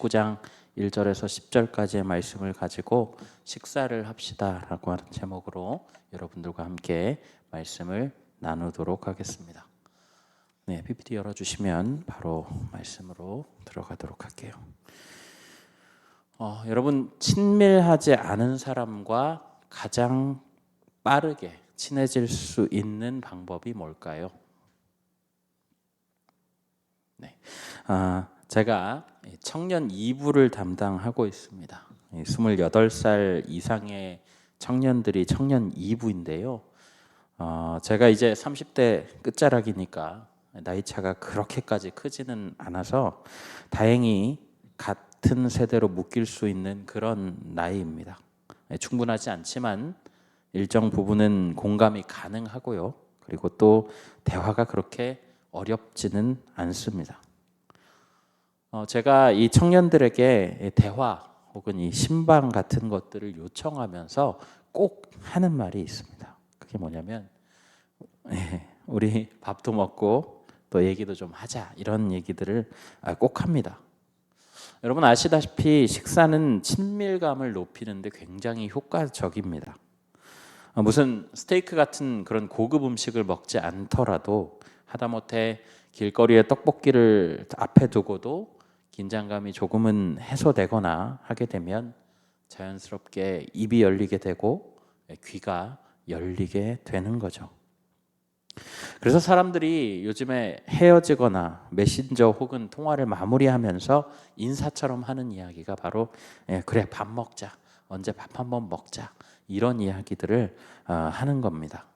19장 1절에서 10절까지의 말씀을 가지고 식사를 합시다라고 하는 제목으로 여러분들과 함께 말씀을 나누도록 하겠습니다. 네, PPT 열어주시면 바로 말씀으로 들어가도록 할게요. 여러분, 친밀하지 않은 사람과 가장 빠르게 친해질 수 있는 방법이 뭘까요? 네, 제가 청년 2부를 담당하고 있습니다. 28살 이상의 청년들이 청년 2부인데요. 제가 이제 30대 끝자락이니까 나이 차가 그렇게까지 크지는 않아서 다행히 같은 세대로 묶일 수 있는 그런 나이입니다. 충분하지 않지만 일정 부분은 공감이 가능하고요. 그리고 또 대화가 그렇게 어렵지는 않습니다. 제가 이 청년들에게 대화 혹은 이 신방 같은 것들을 요청하면서 꼭 하는 말이 있습니다. 그게 뭐냐면 우리 밥도 먹고 또 얘기도 좀 하자, 이런 얘기들을 꼭 합니다. 여러분 아시다시피 식사는 친밀감을 높이는데 굉장히 효과적입니다. 무슨 스테이크 같은 그런 고급 음식을 먹지 않더라도 하다못해 길거리에 떡볶이를 앞에 두고도 긴장감이 조금은 해소되거나 하게 되면 자연스럽게 입이 열리게 되고 귀가 열리게 되는 거죠. 그래서 사람들이 요즘에 헤어지거나 메신저 혹은 통화를 마무리하면서 인사처럼 하는 이야기가 바로 그래 밥 먹자, 언제 밥 한번 먹자, 이런 이야기들을 하는 겁니다.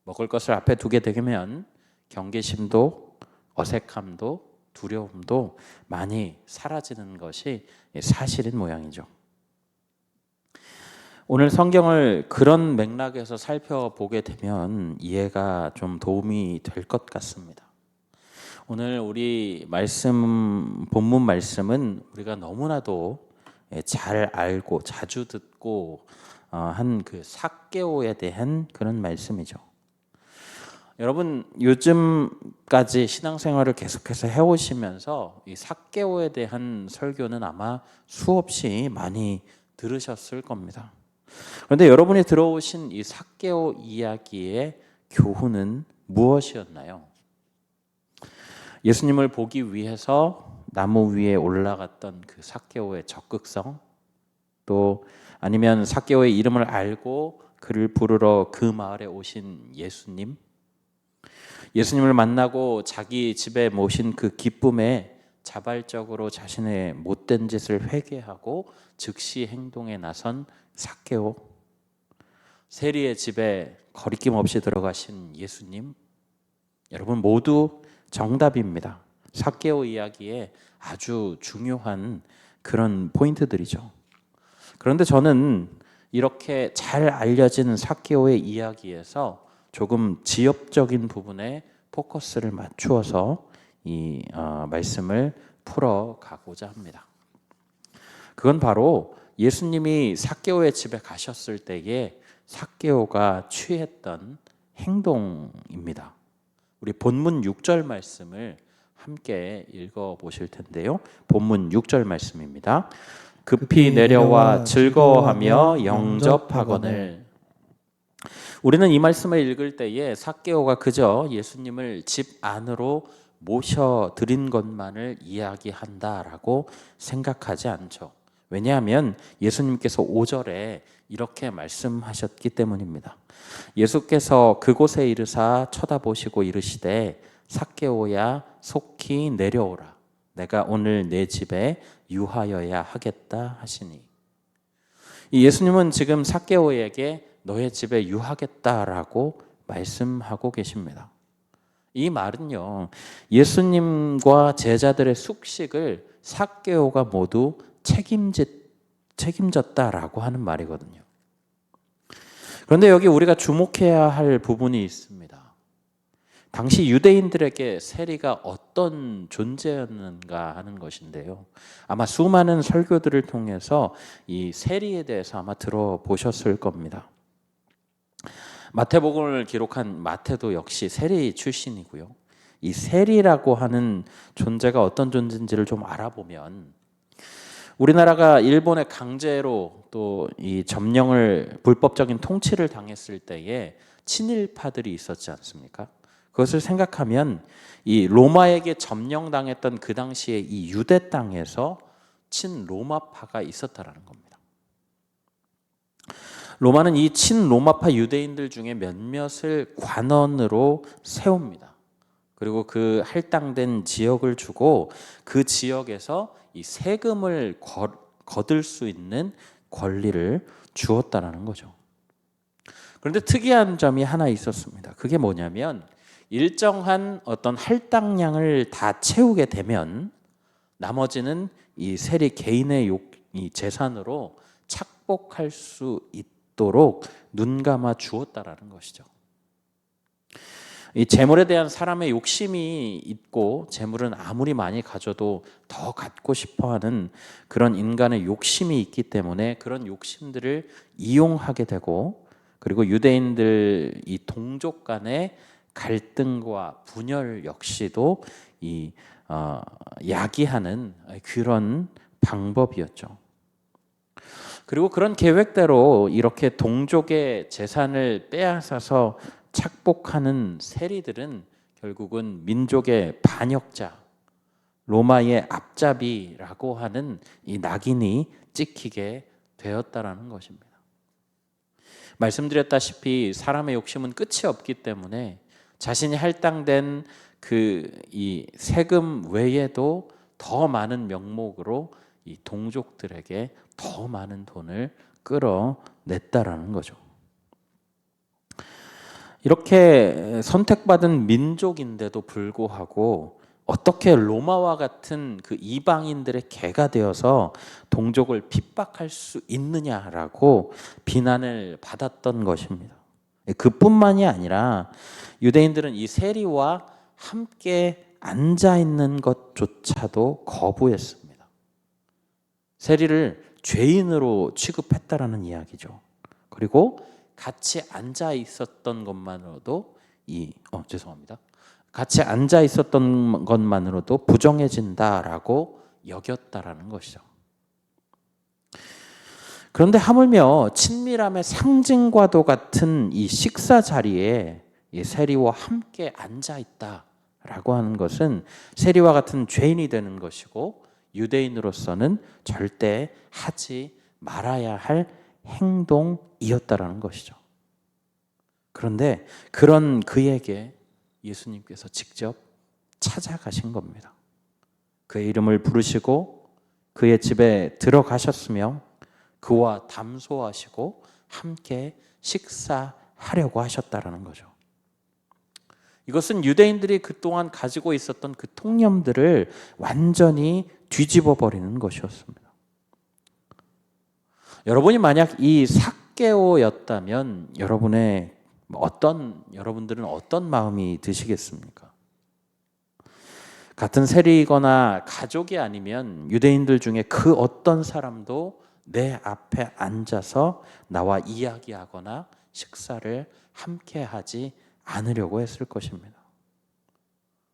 먹을 것을 앞에 두게 되면 경계심도 어색함도 두려움도 많이 사라지는 것이 사실인 모양이죠. 오늘 성경을 그런 맥락에서 살펴보게 되면 이해가 좀 도움이 될 것 같습니다. 오늘 우리 본문 말씀은 우리가 너무나도 잘 알고 자주 듣고 한 그 삭개오에 대한 그런 말씀이죠. 여러분 요즘까지 신앙생활을 계속해서 해오시면서 이 삭개오에 대한 설교는 아마 수없이 많이 들으셨을 겁니다. 그런데 여러분이 들어오신 이 삭개오 이야기의 교훈은 무엇이었나요? 예수님을 보기 위해서 나무 위에 올라갔던 그 삭개오의 적극성, 또 아니면 삭개오의 이름을 알고 그를 부르러 그 마을에 오신 예수님을 만나고 자기 집에 모신 그 기쁨에 자발적으로 자신의 못된 짓을 회개하고 즉시 행동에 나선 삭개오, 세리의 집에 거리낌 없이 들어가신 예수님, 여러분 모두 정답입니다. 삭개오 이야기에 아주 중요한 그런 포인트들이죠. 그런데 저는 이렇게 잘 알려진 삭개오의 이야기에서 조금 지엽적인 부분에 포커스를 맞추어서 이 말씀을 풀어가고자 합니다. 그건 바로 예수님이 삭개오의 집에 가셨을 때에 삭개오가 취했던 행동입니다. 우리 본문 6절 말씀을 함께 읽어보실 텐데요. 본문 6절 말씀입니다. 급히 내려와 즐거워하며 영접하거늘. 우리는 이 말씀을 읽을 때에 삭개오가 그저 예수님을 집 안으로 모셔드린 것만을 이야기한다라고 생각하지 않죠. 왜냐하면 예수님께서 5절에 이렇게 말씀하셨기 때문입니다. 예수께서 그곳에 이르사 쳐다보시고 이르시되 삭개오야 속히 내려오라. 내가 오늘 내 집에 유하여야 하겠다 하시니. 이 예수님은 지금 삭개오에게 너의 집에 유하겠다라고 말씀하고 계십니다. 이 말은요, 예수님과 제자들의 숙식을 삭개오가 모두 책임졌다라고 하는 말이거든요. 그런데 여기 우리가 주목해야 할 부분이 있습니다. 당시 유대인들에게 세리가 어떤 존재였는가 하는 것인데요. 아마 수많은 설교들을 통해서 이 세리에 대해서 아마 들어보셨을 겁니다. 마태복음을 기록한 마태도 역시 세리 출신이고요. 이 세리라고 하는 존재가 어떤 존재인지를 좀 알아보면 우리나라가 일본의 강제로 또 이 점령을 불법적인 통치를 당했을 때에 친일파들이 있었지 않습니까? 그것을 생각하면 이 로마에게 점령당했던 그 당시에 이 유대 땅에서 친로마파가 있었다라는 겁니다. 로마는 이 친로마파 유대인들 중에 몇몇을 관원으로 세웁니다. 그리고 그 할당된 지역을 주고 그 지역에서 이 세금을 거둘 수 있는 권리를 주었다라는 거죠. 그런데 특이한 점이 하나 있었습니다. 그게 뭐냐면 일정한 어떤 할당량을 다 채우게 되면 나머지는 이 세리 개인의 이 재산으로 착복할 수 있도록 눈 감아 주었다라는 것이죠. 이 재물에 대한 사람의 욕심이 있고 재물은 아무리 많이 가져도 더 갖고 싶어하는 그런 인간의 욕심이 있기 때문에 그런 욕심들을 이용하게 되고, 그리고 유대인들 이 동족 간의 갈등과 분열 역시도 야기하는 그런 방법이었죠. 그리고 그런 계획대로 이렇게 동족의 재산을 빼앗아서 착복하는 세리들은 결국은 민족의 반역자, 로마의 앞잡이라고 하는 이 낙인이 찍히게 되었다라는 것입니다. 말씀드렸다시피 사람의 욕심은 끝이 없기 때문에 자신이 할당된 이 세금 외에도 더 많은 명목으로 이 동족들에게 더 많은 돈을 끌어냈다라는 거죠. 이렇게 선택받은 민족인데도 불구하고 어떻게 로마와 같은 그 이방인들의 개가 되어서 동족을 핍박할 수 있느냐라고 비난을 받았던 것입니다. 그뿐만이 아니라 유대인들은 이 세리와 함께 앉아 있는 것조차도 거부했습니다. 세리를 죄인으로 취급했다라는 이야기죠. 그리고 같이 앉아 있었던 것만으로도 같이 앉아 있었던 것만으로도 부정해진다라고 여겼다라는 것이죠. 그런데 하물며 친밀함의 상징과도 같은 이 식사 자리에 이 세리와 함께 앉아 있다라고 하는 것은 세리와 같은 죄인이 되는 것이고 유대인으로서는 절대 하지 말아야 할 행동이었다라는 것이죠. 그런데 그런 그에게 예수님께서 직접 찾아가신 겁니다. 그의 이름을 부르시고 그의 집에 들어가셨으며 그와 담소하시고 함께 식사하려고 하셨다라는 거죠. 이것은 유대인들이 그동안 가지고 있었던 그 통념들을 완전히 뒤집어 버리는 것이었습니다. 여러분이 만약 이 삭개오였다면 여러분들은 어떤 마음이 드시겠습니까? 같은 세리이거나 가족이 아니면 유대인들 중에 그 어떤 사람도 내 앞에 앉아서 나와 이야기하거나 식사를 함께 하지 않으려고 했을 것입니다.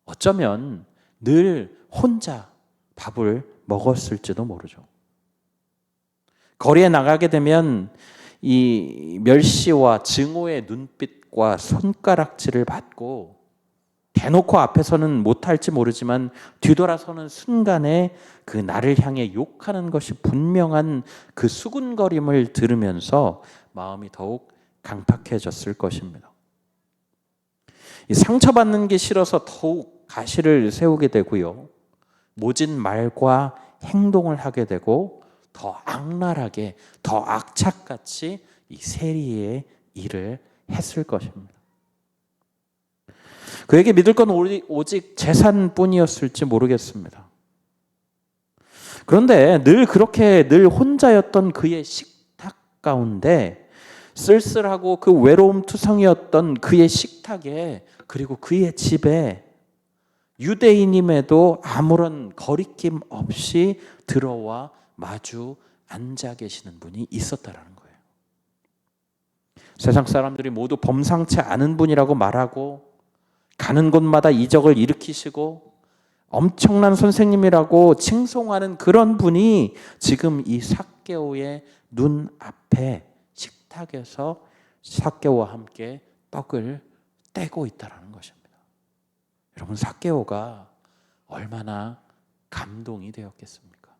어쩌면 늘 혼자 밥을 먹었을지도 모르죠. 거리에 나가게 되면 이 멸시와 증오의 눈빛과 손가락질을 받고 대놓고 앞에서는 못할지 모르지만 뒤돌아서는 순간에 그 나를 향해 욕하는 것이 분명한 그 수군거림을 들으면서 마음이 더욱 강팍해졌을 것입니다. 이 상처받는 게 싫어서 더욱 가시를 세우게 되고요. 모진 말과 행동을 하게 되고 더 악랄하게, 더 악착같이 이 세리의 일을 했을 것입니다. 그에게 믿을 건 오직 재산뿐이었을지 모르겠습니다. 그런데 늘 혼자였던 그의 식탁 가운데 쓸쓸하고 그 외로움 투성이었던 그의 식탁에, 그리고 그의 집에 유대인임에도 아무런 거리낌 없이 들어와 마주 앉아 계시는 분이 있었다라는 거예요. 세상 사람들이 모두 범상치 않은 분이라고 말하고 가는 곳마다 이적을 일으키시고 엄청난 선생님이라고 칭송하는 그런 분이 지금 이 삭개오의 눈앞에 식탁에서 삭개오와 함께 떡을 떼고 있다는 것입니다. 여러분, 삭개오가 얼마나 감동이 되었겠습니까?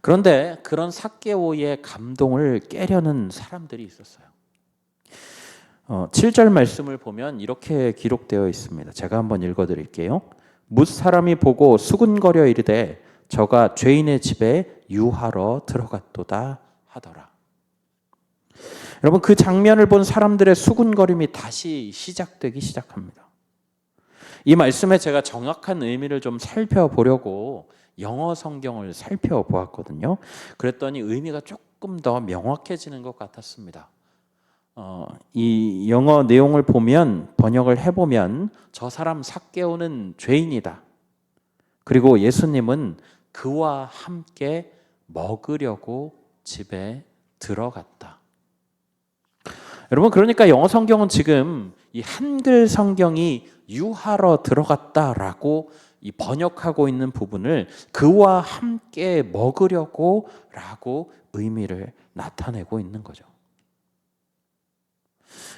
그런데 그런 삭개오의 감동을 깨려는 사람들이 있었어요. 7절 말씀을 보면 이렇게 기록되어 있습니다. 제가 한번 읽어드릴게요. 뭇 사람이 보고 수군거려 이르되 저가 죄인의 집에 유하러 들어갔도다 하더라. 여러분, 그 장면을 본 사람들의 수군거림이 다시 시작되기 시작합니다. 이 말씀에 제가 정확한 의미를 좀 살펴보려고 영어 성경을 살펴보았거든요. 그랬더니 의미가 조금 더 명확해지는 것 같았습니다. 이 영어 내용을 보면, 번역을 해보면 저 사람 삭개오는 죄인이다. 그리고 예수님은 그와 함께 먹으려고 집에 들어갔다. 여러분, 그러니까 영어 성경은 지금 이 한글 성경이 유하러 들어갔다라고 이 번역하고 있는 부분을 그와 함께 먹으려고 라고 의미를 나타내고 있는 거죠.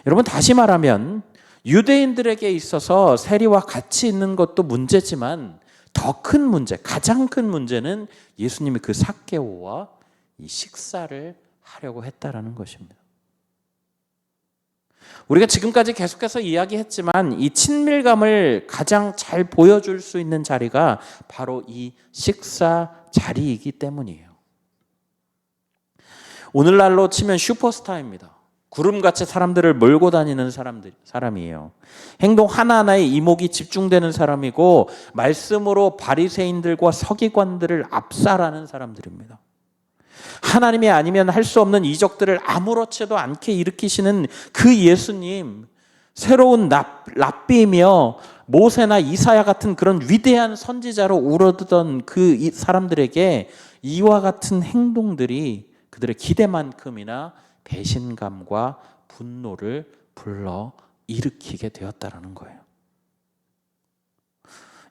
여러분, 다시 말하면 유대인들에게 있어서 세리와 같이 있는 것도 문제지만 더 큰 문제, 가장 큰 문제는 예수님이 그 삭개오와 이 식사를 하려고 했다라는 것입니다. 우리가 지금까지 계속해서 이야기했지만 이 친밀감을 가장 잘 보여줄 수 있는 자리가 바로 이 식사 자리이기 때문이에요. 오늘날로 치면 슈퍼스타입니다. 구름같이 사람들을 몰고 다니는 사람이에요. 행동 하나하나에 이목이 집중되는 사람이고 말씀으로 바리새인들과 서기관들을 압살하는 사람들입니다. 하나님이 아니면 할 수 없는 이적들을 아무렇지도 않게 일으키시는 그 예수님, 새로운 랍비이며 모세나 이사야 같은 그런 위대한 선지자로 우러드던 그 사람들에게 이와 같은 행동들이 그들의 기대만큼이나 배신감과 분노를 불러 일으키게 되었다라는 거예요.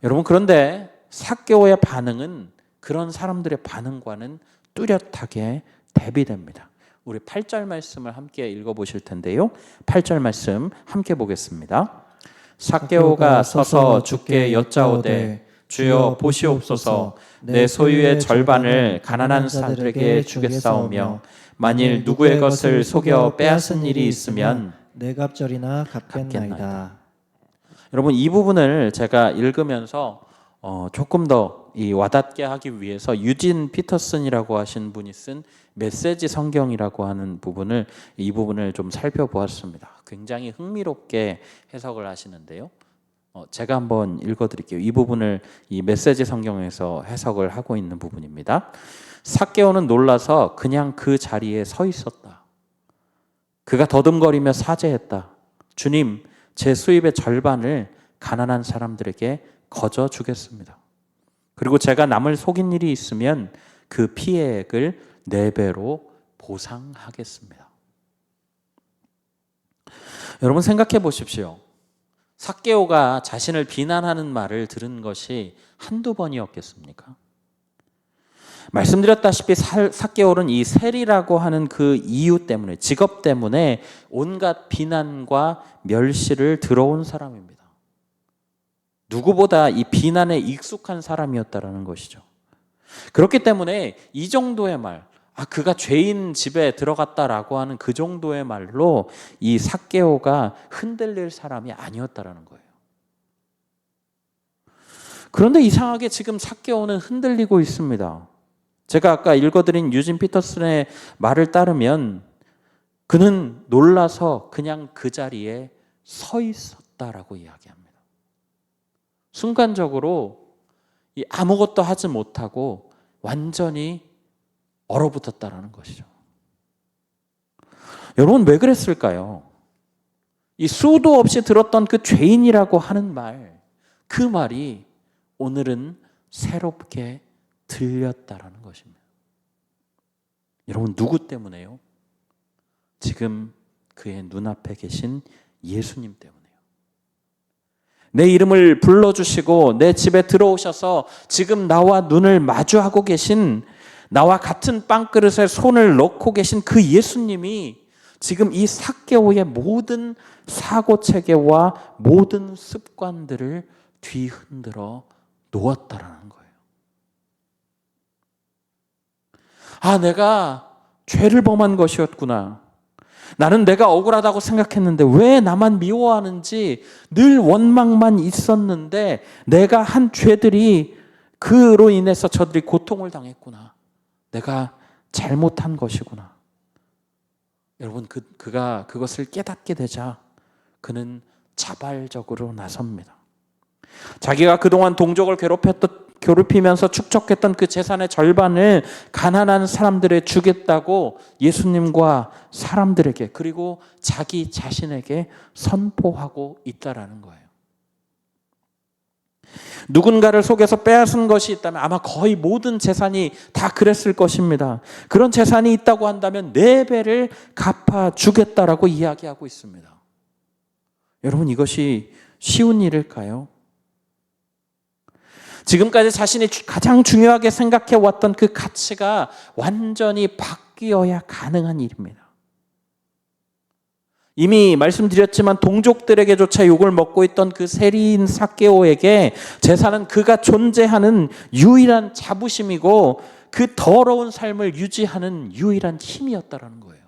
여러분, 그런데 삭개오의 반응은 그런 사람들의 반응과는 뚜렷하게 대비됩니다. 우리 8절 말씀을 함께 읽어보실 텐데요. 8절 말씀 함께 보겠습니다. 삭개오가 서서 주께 여짜오되 주여 보시옵소서, 내 소유의 절반을 가난한 자들에게 주겠사오며 만일 누구의 것을 속여 빼앗은 일이 있으면 내 갑절이나 갚겠나이다. 여러분, 이 부분을 제가 읽으면서 조금 더 이 와닿게 하기 위해서 유진 피터슨이라고 하신 분이 쓴 메시지 성경이라고 하는 부분을, 이 부분을 좀 살펴보았습니다. 굉장히 흥미롭게 해석을 하시는데요. 제가 한번 읽어드릴게요. 이 부분을 이 메시지 성경에서 해석을 하고 있는 부분입니다. 삭개오는 놀라서 그냥 그 자리에 서 있었다. 그가 더듬거리며 사죄했다. 주님, 제 수입의 절반을 가난한 사람들에게 거저 주겠습니다. 그리고 제가 남을 속인 일이 있으면 그 피해액을 4배로 보상하겠습니다. 여러분, 생각해 보십시오. 삭개오가 자신을 비난하는 말을 들은 것이 한두 번이었겠습니까? 말씀드렸다시피 삭개오는 이 세리라고 하는 그 이유 때문에, 직업 때문에 온갖 비난과 멸시를 들어온 사람입니다. 누구보다 이 비난에 익숙한 사람이었다라는 것이죠. 그렇기 때문에 이 정도의 말, 그가 죄인 집에 들어갔다라고 하는 그 정도의 말로 이 삭개오가 흔들릴 사람이 아니었다라는 거예요. 그런데 이상하게 지금 삭개오는 흔들리고 있습니다. 제가 아까 읽어드린 유진 피터슨의 말을 따르면 그는 놀라서 그냥 그 자리에 서 있었다라고 이야기합니다. 순간적으로 아무것도 하지 못하고 완전히 얼어붙었다라는 것이죠. 여러분, 왜 그랬을까요? 이 수도 없이 들었던 그 죄인이라고 하는 말, 그 말이 오늘은 새롭게 들렸다라는 것입니다. 여러분, 누구 때문에요? 지금 그의 눈앞에 계신 예수님 때문에요. 내 이름을 불러주시고 내 집에 들어오셔서 지금 나와 눈을 마주하고 계신, 나와 같은 빵그릇에 손을 넣고 계신 그 예수님이 지금 이 삭개오의 모든 사고체계와 모든 습관들을 뒤흔들어 놓았다라는 거예요. 아, 내가 죄를 범한 것이었구나. 나는 내가 억울하다고 생각했는데 왜 나만 미워하는지 늘 원망만 있었는데 내가 한 죄들이 그로 인해서 저들이 고통을 당했구나. 내가 잘못한 것이구나. 여러분, 그가 그것을 깨닫게 되자 그는 자발적으로 나섭니다. 자기가 그동안 동족을 괴롭히면서 축적했던 그 재산의 절반을 가난한 사람들에 주겠다고 예수님과 사람들에게, 그리고 자기 자신에게 선포하고 있다라는 거예요. 누군가를 속여서 빼앗은 것이 있다면 아마 거의 모든 재산이 다 그랬을 것입니다. 그런 재산이 있다고 한다면 4배를 갚아주겠다라고 이야기하고 있습니다. 여러분, 이것이 쉬운 일일까요? 지금까지 자신이 가장 중요하게 생각해왔던 그 가치가 완전히 바뀌어야 가능한 일입니다. 이미 말씀드렸지만 동족들에게조차 욕을 먹고 있던 그 세리인 삭개오에게 재산은 그가 존재하는 유일한 자부심이고 그 더러운 삶을 유지하는 유일한 힘이었다라는 거예요.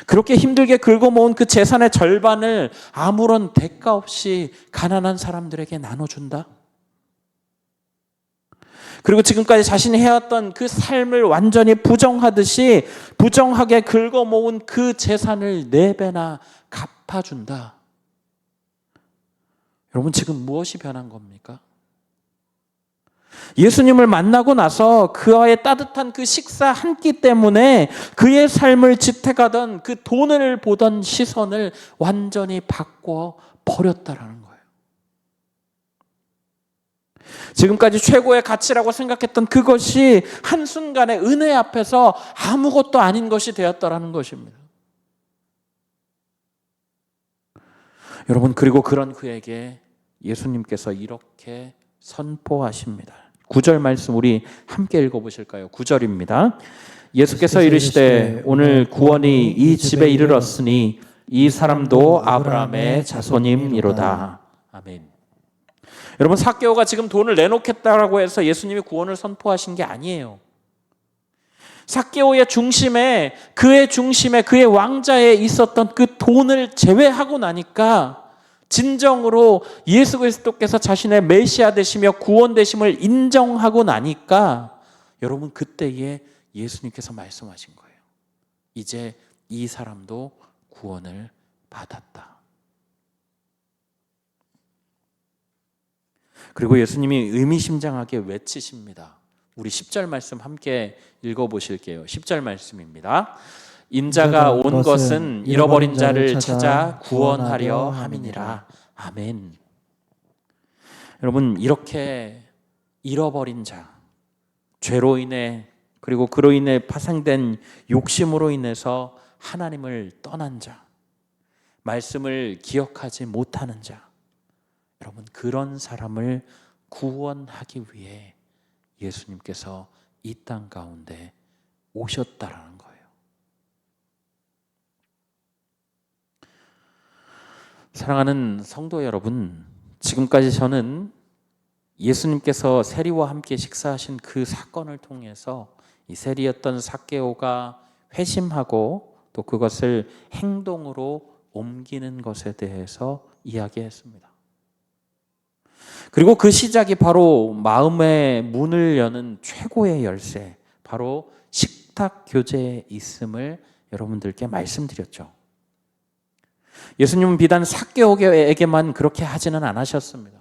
그렇게 힘들게 긁어모은 그 재산의 절반을 아무런 대가 없이 가난한 사람들에게 나눠준다. 그리고 지금까지 자신이 해왔던 그 삶을 완전히 부정하듯이 부정하게 긁어모은 그 재산을 4배나 갚아준다. 여러분, 지금 무엇이 변한 겁니까? 예수님을 만나고 나서 그와의 따뜻한 그 식사 한 끼 때문에 그의 삶을 지탱하던 그 돈을 보던 시선을 완전히 바꿔 버렸다라는 거예요. 지금까지 최고의 가치라고 생각했던 그것이 한순간에 은혜 앞에서 아무것도 아닌 것이 되었다라는 것입니다. 여러분, 그리고 그런 그에게 예수님께서 이렇게 선포하십니다. 9절 말씀 우리 함께 읽어보실까요? 9절입니다. 예수께서 이르시되 오늘 구원이 이 집에 이르렀으니 이 사람도 아브라함의 자손임이로다. 아멘. 여러분, 삭개오가 지금 돈을 내놓겠다라고 해서 예수님이 구원을 선포하신 게 아니에요. 삭개오의 중심에, 그의 왕자에 있었던 그 돈을 제외하고 나니까 진정으로 예수 그리스도께서 자신의 메시아 되시며 구원 되심을 인정하고 나니까 여러분, 그때에 예수님께서 말씀하신 거예요. 이제 이 사람도 구원을 받았다. 그리고 예수님이 의미심장하게 외치십니다. 우리 10절 말씀 함께 읽어보실게요. 10절 말씀입니다. 인자가 온 것은 잃어버린 자를 찾아 구원하려 함이니라. 아멘. 여러분, 이렇게 잃어버린 자, 죄로 인해 그리고 그로 인해 파생된 욕심으로 인해서 하나님을 떠난 자, 말씀을 기억하지 못하는 자, 여러분, 그런 사람을 구원하기 위해 예수님께서 이 땅 가운데 오셨다라는 거예요. 사랑하는 성도 여러분, 지금까지 저는 예수님께서 세리와 함께 식사하신 그 사건을 통해서 이 세리였던 삭개오가 회심하고 또 그것을 행동으로 옮기는 것에 대해서 이야기했습니다. 그리고 그 시작이 바로 마음의 문을 여는 최고의 열쇠, 바로 식탁 교제에 있음을 여러분들께 말씀드렸죠. 예수님은 비단 삭개오에게만 그렇게 하지는 않으셨습니다.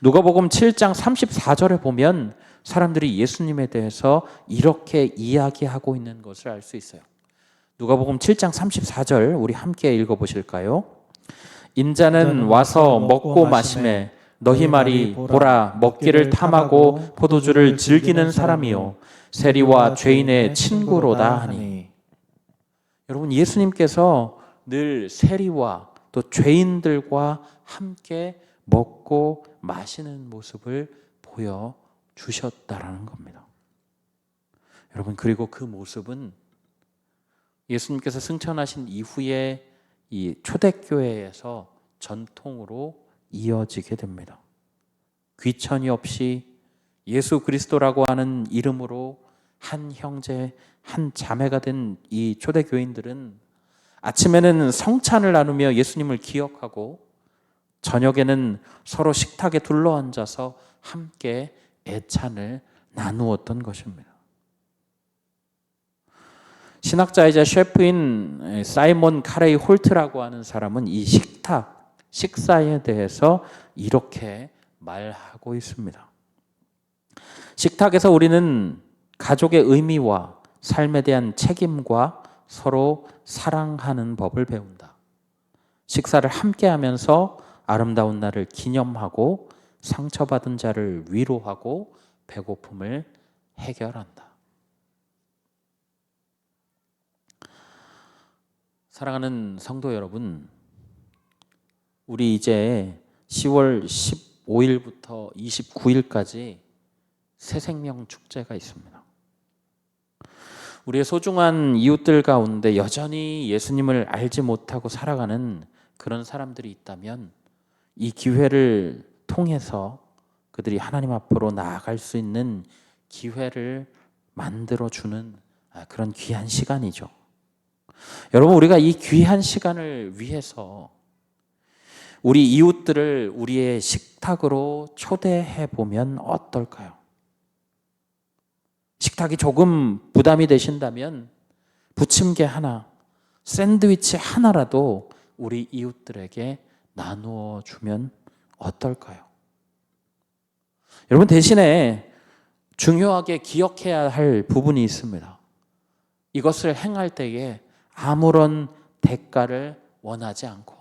누가복음 7장 34절에 보면 사람들이 예수님에 대해서 이렇게 이야기하고 있는 것을 알 수 있어요. 누가복음 7장 34절 우리 함께 읽어보실까요? 인자는 와서 먹고 마시매 너희 말이 보라 먹기를 탐하고 포도주를 즐기는 사람이요 세리와 죄인의 친구로다 하니. 여러분, 예수님께서 늘 세리와 또 또 죄인들과 함께 먹고 마시는 모습을 보여주셨다라는 겁니다. 여러분, 그리고 그 모습은 예수님께서 승천하신 이후에 이 초대교회에서 전통으로 이어지게 됩니다. 귀천이 없이 예수 그리스도라고 하는 이름으로 한 형제, 한 자매가 된 이 초대교인들은 아침에는 성찬을 나누며 예수님을 기억하고 저녁에는 서로 식탁에 둘러앉아서 함께 애찬을 나누었던 것입니다. 신학자이자 셰프인 사이먼 카레이 홀트라고 하는 사람은 이 식사에 대해서 이렇게 말하고 있습니다. 식탁에서 우리는 가족의 의미와 삶에 대한 책임과 서로 사랑하는 법을 배운다. 식사를 함께 하면서 아름다운 날을 기념하고 상처받은 자를 위로하고 배고픔을 해결한다. 사랑하는 성도 여러분, 우리 이제 10월 15일부터 29일까지 새생명 축제가 있습니다. 우리의 소중한 이웃들 가운데 여전히 예수님을 알지 못하고 살아가는 그런 사람들이 있다면 이 기회를 통해서 그들이 하나님 앞으로 나아갈 수 있는 기회를 만들어주는 그런 귀한 시간이죠. 여러분, 우리가 이 귀한 시간을 위해서 우리 이웃들을 우리의 식탁으로 초대해 보면 어떨까요? 식탁이 조금 부담이 되신다면 부침개 하나, 샌드위치 하나라도 우리 이웃들에게 나누어 주면 어떨까요? 여러분, 대신에 중요하게 기억해야 할 부분이 있습니다. 이것을 행할 때에 아무런 대가를 원하지 않고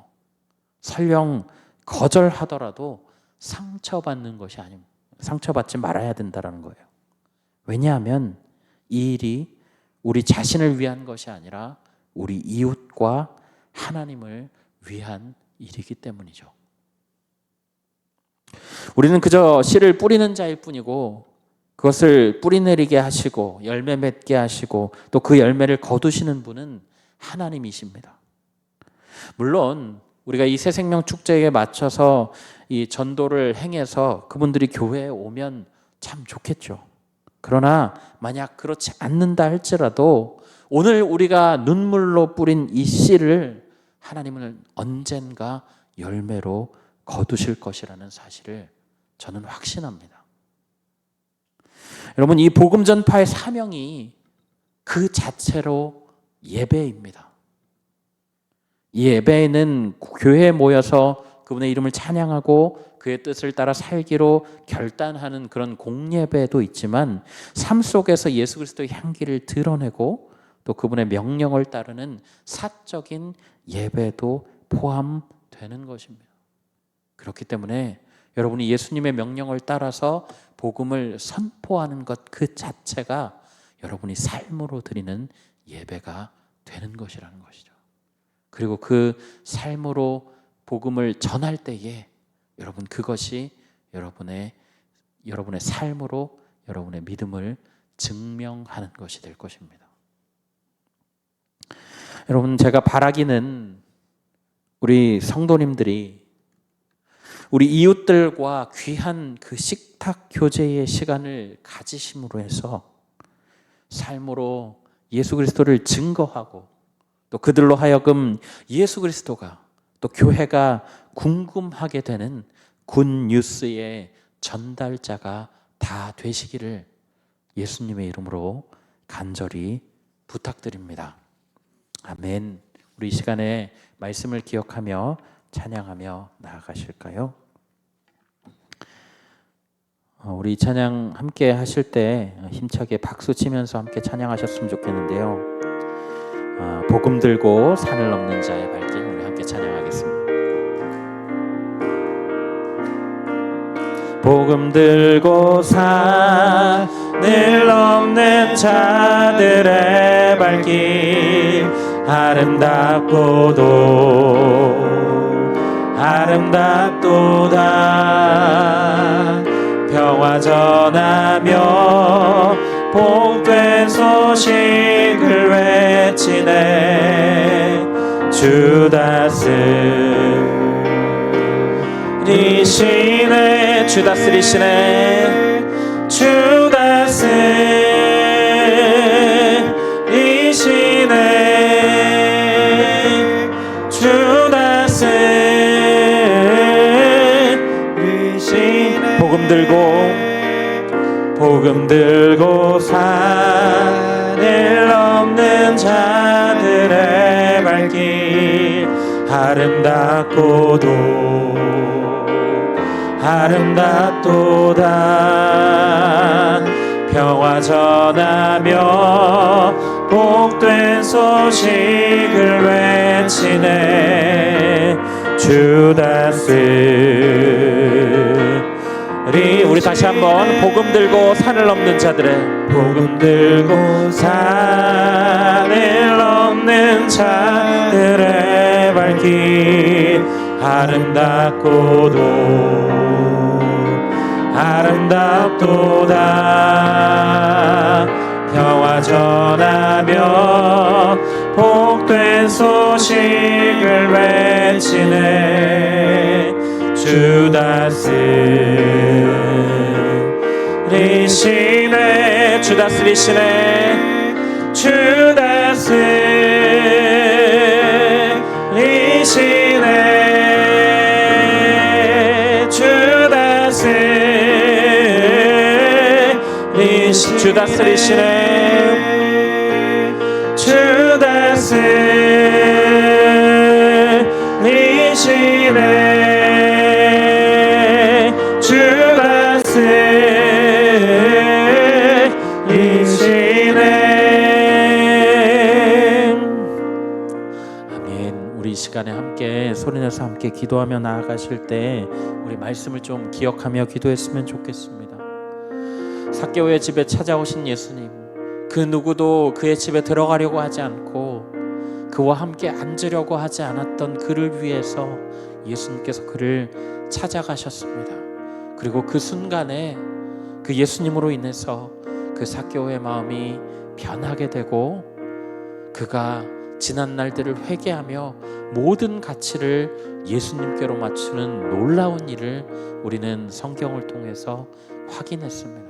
설령 거절하더라도 상처받는 것이 아닙니다. 상처받지 말아야 된다는 거예요. 왜냐하면 이 일이 우리 자신을 위한 것이 아니라 우리 이웃과 하나님을 위한 일이기 때문이죠. 우리는 그저 씨를 뿌리는 자일 뿐이고 그것을 뿌리내리게 하시고 열매 맺게 하시고 또 그 열매를 거두시는 분은 하나님이십니다. 물론 우리가 이 새생명 축제에 맞춰서 이 전도를 행해서 그분들이 교회에 오면 참 좋겠죠. 그러나 만약 그렇지 않는다 할지라도 오늘 우리가 눈물로 뿌린 이 씨를 하나님은 언젠가 열매로 거두실 것이라는 사실을 저는 확신합니다. 여러분, 이 복음 전파의 사명이 그 자체로 예배입니다. 이 예배에는 교회에 모여서 그분의 이름을 찬양하고 그의 뜻을 따라 살기로 결단하는 그런 공예배도 있지만 삶 속에서 예수 그리스도의 향기를 드러내고 또 그분의 명령을 따르는 사적인 예배도 포함되는 것입니다. 그렇기 때문에 여러분이 예수님의 명령을 따라서 복음을 선포하는 것 그 자체가 여러분이 삶으로 드리는 예배가 되는 것이라는 것이죠. 그리고 그 삶으로 복음을 전할 때에 여러분 그것이 여러분의 삶으로 여러분의 믿음을 증명하는 것이 될 것입니다. 여러분, 제가 바라기는 우리 성도님들이 우리 이웃들과 귀한 그 식탁 교제의 시간을 가지심으로 해서 삶으로 예수 그리스도를 증거하고 또 그들로 하여금 예수 그리스도가 또 교회가 궁금하게 되는 굿뉴스의 전달자가 다 되시기를 예수님의 이름으로 간절히 부탁드립니다. 아멘. 우리 이 시간에 말씀을 기억하며 찬양하며 나아가실까요? 우리 이 찬양 함께 하실 때 힘차게 박수 치면서 함께 찬양하셨으면 좋겠는데요. 복음 들고 산을 넘는 자의 발길, 우리 함께 찬양하겠습니다. 복음 들고 산을 넘는 자들의 발길 아름답고도 아름답도다. 평화 전하며 복된 소식을 외치네. 주 다스리시네. 주 다스리시네. 주 다스리시네. 주 다스리시네. 복음 들고 산을 넘는 자들의 발길 아름답도다. 평화 전하며 복된 소식을 외치네. 주 다스리. 우리 다시 한번 복음 들고 산을 넘는 자들의 복음 들고 산을 넘는 자들의 발길 아름답도다. 평화 전하며 복된 소식을 외치네. 주 다스리시네. 주 다스리시네. 주 다스리시네. 주 다스리시네. 주 다스리시네. 주 다스리시네. 주 다스리시네. 아멘. 우리 이 시간에 함께 소리내서 함께 기도하며 나아가실 때 우리 말씀을 좀 기억하며 기도했으면 좋겠습니다. 삭개오의 집에 찾아오신 예수님, 그 누구도 그의 집에 들어가려고 하지 않고 그와 함께 앉으려고 하지 않았던 그를 위해서 예수님께서 그를 찾아가셨습니다. 그리고 그 순간에 그 예수님으로 인해서 그 삭개오의 마음이 변하게 되고 그가 지난 날들을 회개하며 모든 가치를 예수님께로 맞추는 놀라운 일을 우리는 성경을 통해서 확인했습니다.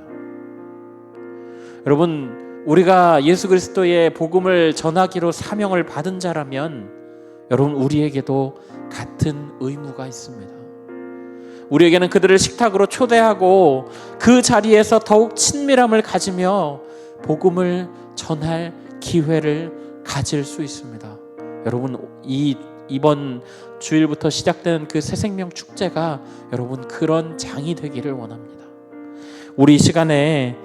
여러분, 우리가 예수 그리스도의 복음을 전하기로 사명을 받은 자라면 여러분, 우리에게도 같은 의무가 있습니다. 우리에게는 그들을 식탁으로 초대하고 그 자리에서 더욱 친밀함을 가지며 복음을 전할 기회를 가질 수 있습니다. 여러분, 이번 주일부터 시작되는 그 새생명 축제가 여러분 그런 장이 되기를 원합니다. 우리 이 시간에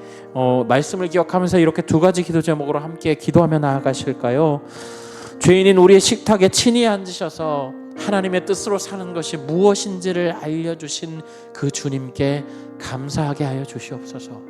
말씀을 기억하면서 이렇게 두 가지 기도 제목으로 함께 기도하며 나아가실까요? 죄인인 우리의 식탁에 친히 앉으셔서 하나님의 뜻으로 사는 것이 무엇인지를 알려주신 그 주님께 감사하게 하여 주시옵소서.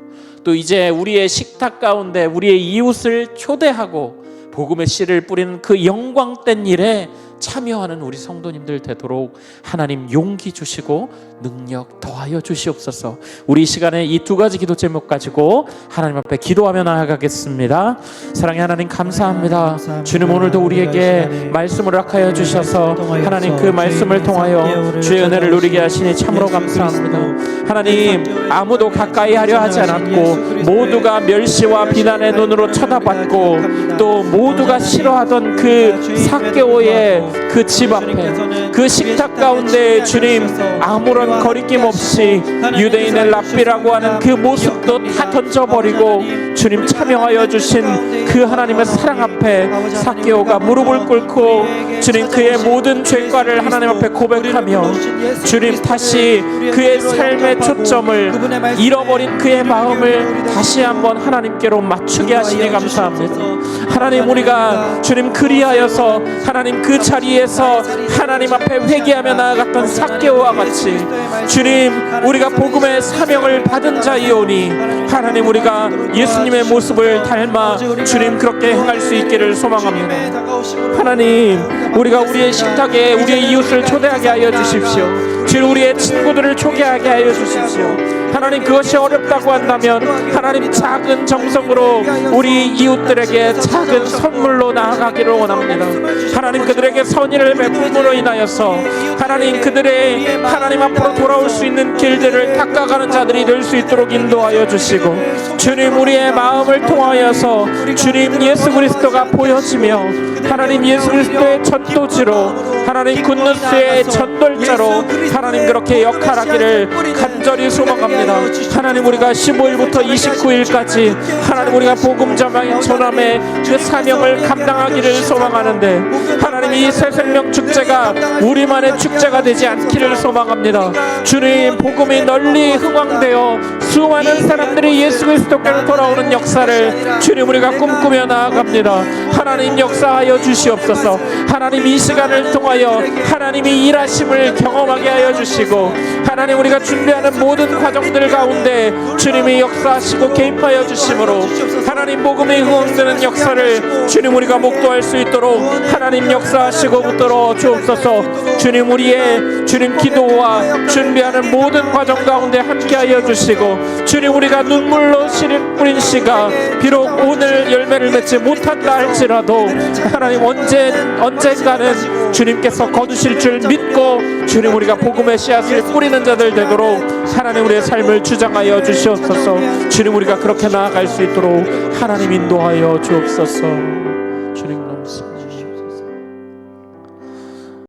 또 이제 우리의 식탁 가운데 우리의 이웃을 초대하고 복음의 씨를 뿌리는 그 영광된 일에 참여하는 우리 성도님들 되도록 하나님 용기 주시고 능력 더하여 주시옵소서. 우리 이 시간에 이 두 가지 기도 제목 가지고 하나님 앞에 기도하며 나아가겠습니다. 사랑의 하나님, 감사합니다. 주님, 오늘도 우리에게 말씀을 허락하여 주셔서 하나님 그 말씀을 통하여 주의 은혜를 누리게 하시니 참으로 감사합니다. 하나님, 아무도 가까이 하려 하지 않았고 모두가 멸시와 비난의 눈으로 쳐다봤고 또 모두가 싫어하던 그 삭개오의 그 집 앞에 그 식탁 가운데 주님 아무런 거리낌 없이 유대인의 랍비라고 하는 그 모습도 다 던져버리고 주님 참여하여 주신 그 하나님의 사랑 앞에 삭개오가 무릎을 꿇고 주님 그의 모든 죄과를 하나님 앞에 고백하며 주님 다시 그의 삶의 초점을 잃어버린 그의 마음을 다시 한번 하나님께로 맞추게 하시니 감사합니다. 하나님, 우리가 주님 그리하여서 하나님 그 자리에서 하나님 앞에 회개하며 나아갔던 삭개오와 같이 주님 우리가 복음의 사명을 받은 자이오니 하나님 우리가 예수님의 주님의 모습을 닮아 주님 그렇게 행할 수 있기를 소망합니다. 하나님, 우리가 우리의 식탁에 우리의 이웃을 초대하게 하여 주십시오. 주님, 우리의 친구들을 초대하게 하여 주십시오. 하나님, 그것이 어렵다고 한다면 하나님 작은 정성으로 우리 이웃들에게 작은 선물로 나아가기를 원합니다. 하나님, 그들에게 선의를 베품으로 인하여서 하나님 그들의 하나님 앞으로 돌아올 수 있는 길들을 닦아가는 자들이 될 수 있도록 인도하여 주시고, 주님 우리의 마음을 통하여서 주님 예수 그리스도가 보여지며 하나님 예수 그리스도의 전도지로 하나님 굿뉴스의 전돌자로 하나님 그렇게 역할하기를 간절히 소망합니다. 하나님, 우리가 15일부터 29일까지 하나님 우리가 복음 전함의 그 사명을 감당하기를 소망하는데, 하나님 이 새생명 축제가 우리만의 축제가 되지 않기를 소망합니다. 주님, 복음이 널리 흥왕되어 수많은 사람들이 예수 그리스도께로 돌아오는 역사를 주님 우리가 꿈꾸며 나아갑니다. 하나님 역사하여 주시옵소서. 하나님 이 시간을 통하여 하나님이 일하심을 경험하게 하여 주시고, 하나님 우리가 준비하는 모든 과정들 가운데 주님이 역사하시고 개입하여 주심으로 하나님 복음이 흥황되는 역사를 주님 우리가 목도할 수 있도록 하나님 역사하시고 붙들어 주옵소서. 주님, 우리의 주님 기도와 준비하는 모든 과정 가운데 함께하여 주시고, 주님 우리가 눈물로 뿌린 씨가 비록 오늘 열매를 맺지 못한다 할지라도 하나님 언젠가는 주님께서 거두실 줄 믿고 주님 우리가 복음의 씨앗을 뿌리는 자들 되도록 하나님 우리의 삶을 주장하여 주시옵소서. 주님, 우리가 그렇게 나아갈 수 있도록 하나님 인도하여 주옵소서. 주님